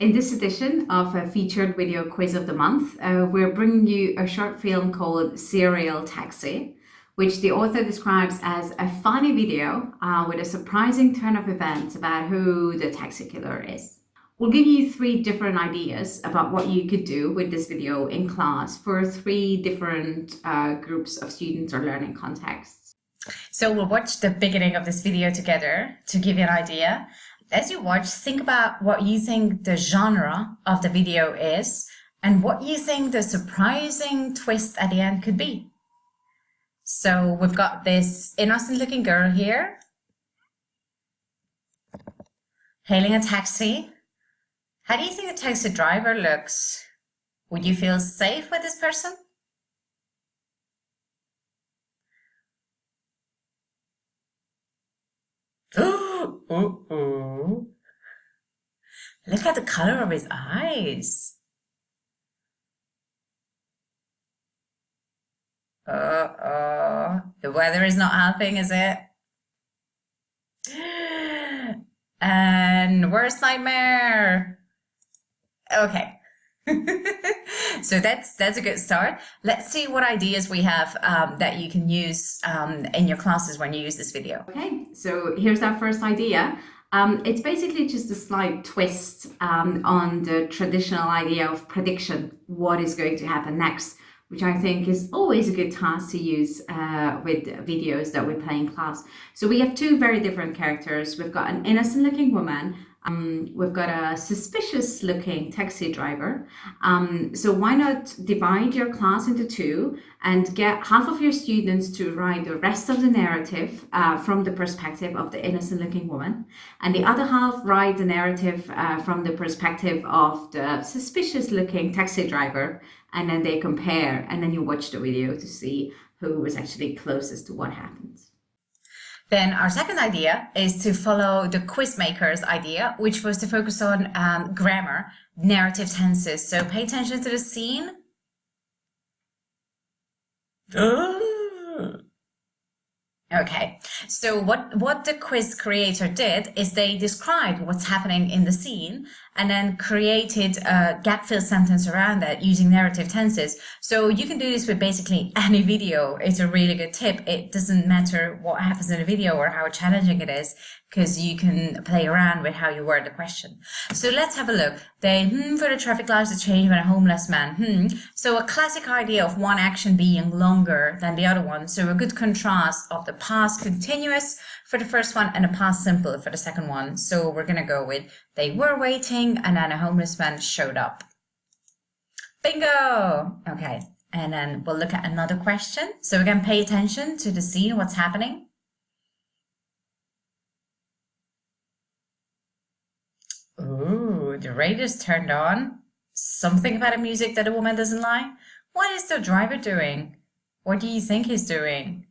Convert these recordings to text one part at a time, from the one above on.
In this edition of a featured video quiz of the month, we're bringing you a short film called Serial Taxi, which the author describes as a funny video with a surprising turn of events about who the taxi killer is. We'll give you 3 different ideas about what you could do with this video in class for 3 different groups of students or learning contexts. So we'll watch the beginning of this video together to give you an idea. As you watch, think about what you think the genre of the video is and what you think the surprising twist at the end could be. So we've got this innocent looking girl here hailing a taxi. How do you think the taxi driver looks? Would you feel safe with this person? Ooh. Look at the color of his eyes. The weather is not helping, is it? And worst nightmare. Okay. So that's a good start. Let's see what ideas we have that you can use in your classes when you use this video. Okay, so here's our first idea. It's basically just a slight twist on the traditional idea of prediction, what is going to happen next, which I think is always a good task to use with videos that we play in class. So we have 2 very different characters. We've got an innocent looking woman. We've got a suspicious looking taxi driver. So why not divide your class into 2 and get half of your students to write the rest of the narrative from the perspective of the innocent looking woman, and the other half write the narrative from the perspective of the suspicious looking taxi driver, and then they compare, and then you watch the video to see who was actually closest to what happens. Then our second idea is to follow the Quizmaker's idea, which was to focus on grammar, narrative tenses. So pay attention to the scene. Okay, so what the quiz creator did is they described what's happening in the scene and then created a gap-fill sentence around that using narrative tenses. So you can do this with basically any video. It's a really good tip. It doesn't matter what happens in a video or how challenging it is, because you can play around with how you word the question. So let's have a look. They for the traffic lights to change when a homeless man. So a classic idea of one action being longer than the other one. So a good contrast of the past continuous for the first one and the past simple for the second one. So we're going to go with they were waiting and then a homeless man showed up. Bingo! Okay, and then we'll look at another question. So again, pay attention to the scene, what's happening. Ooh, the radio's turned on. Something about the music that a woman doesn't like. What is the driver doing? What do you think he's doing?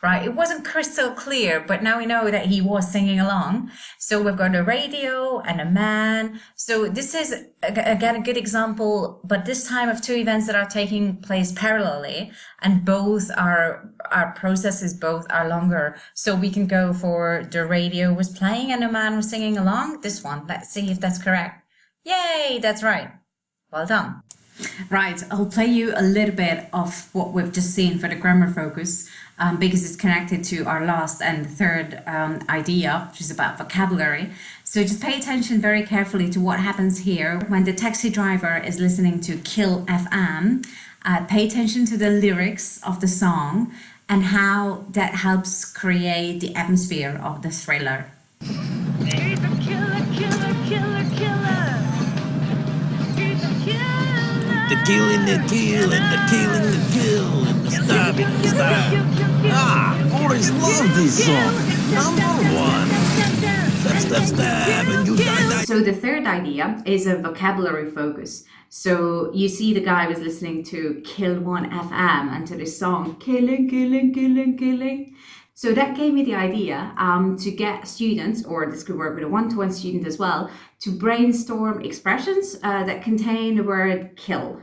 Right, it wasn't crystal clear, but now we know that he was singing along. So we've got a radio and a man. So this is, again, a good example, but this time of 2 events that are taking place parallelly, and both our processes both are longer. So we can go for the radio was playing and a man was singing along. This one, let's see if that's correct. Yay, that's right. Well done. Right, I'll play you a little bit of what we've just seen for the grammar focus because it's connected to our last and third idea, which is about vocabulary. So just pay attention very carefully to what happens here when the taxi driver is listening to Kill FM. Pay attention to the lyrics of the song and how that helps create the atmosphere of the thriller. He's a killer, killer, killer, killer. He's a killer. The killing, the kill, and the killing, the kill, and the stabbing, the stab. Boys love this song. Number 1. Stab, stab, stab, and you die. So the third idea is a vocabulary focus. So you see the guy was listening to Kill One FM and to this song, killing, killing, killing, killing. So that gave me the idea to get students, or this could work with a one-to-one student as well, to brainstorm expressions that contain the word kill.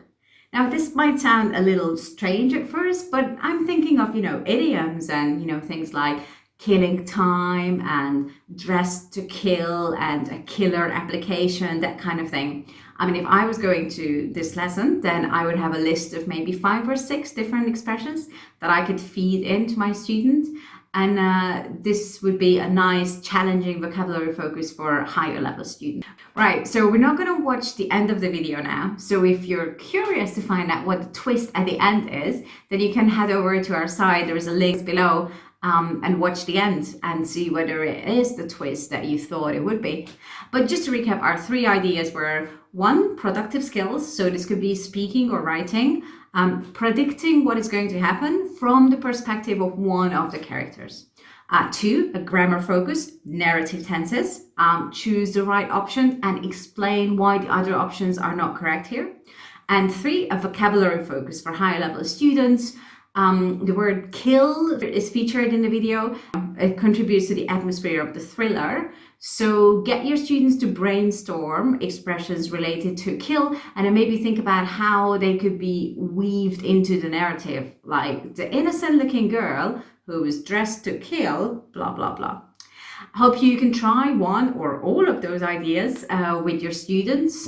Now, this might sound a little strange at first, but I'm thinking of, idioms and, things like killing time and dressed to kill and a killer application, that kind of thing. I mean, if I was going to this lesson, then I would have a list of maybe 5 or 6 different expressions that I could feed into my students. And this would be a nice, challenging vocabulary focus for higher level students. Right, so we're not going to watch the end of the video now. So if you're curious to find out what the twist at the end is, then you can head over to our site. There is a link below and watch the end and see whether it is the twist that you thought it would be. But just to recap, our 3 ideas were: 1, productive skills. So this could be speaking or writing. Predicting what is going to happen from the perspective of one of the characters. 2, a grammar focus, narrative tenses. Choose the right option and explain why the other options are not correct here. And 3, a vocabulary focus for higher level students. The word kill is featured in the video. It contributes to the atmosphere of the thriller. So get your students to brainstorm expressions related to kill, and then maybe think about how they could be weaved into the narrative, like the innocent looking girl who was dressed to kill, blah, blah, blah. Hope you can try one or all of those ideas with your students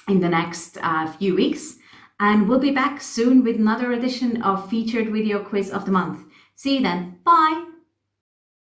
in the next few weeks. And we'll be back soon with another edition of Featured Video Quiz of the Month. See you then. Bye.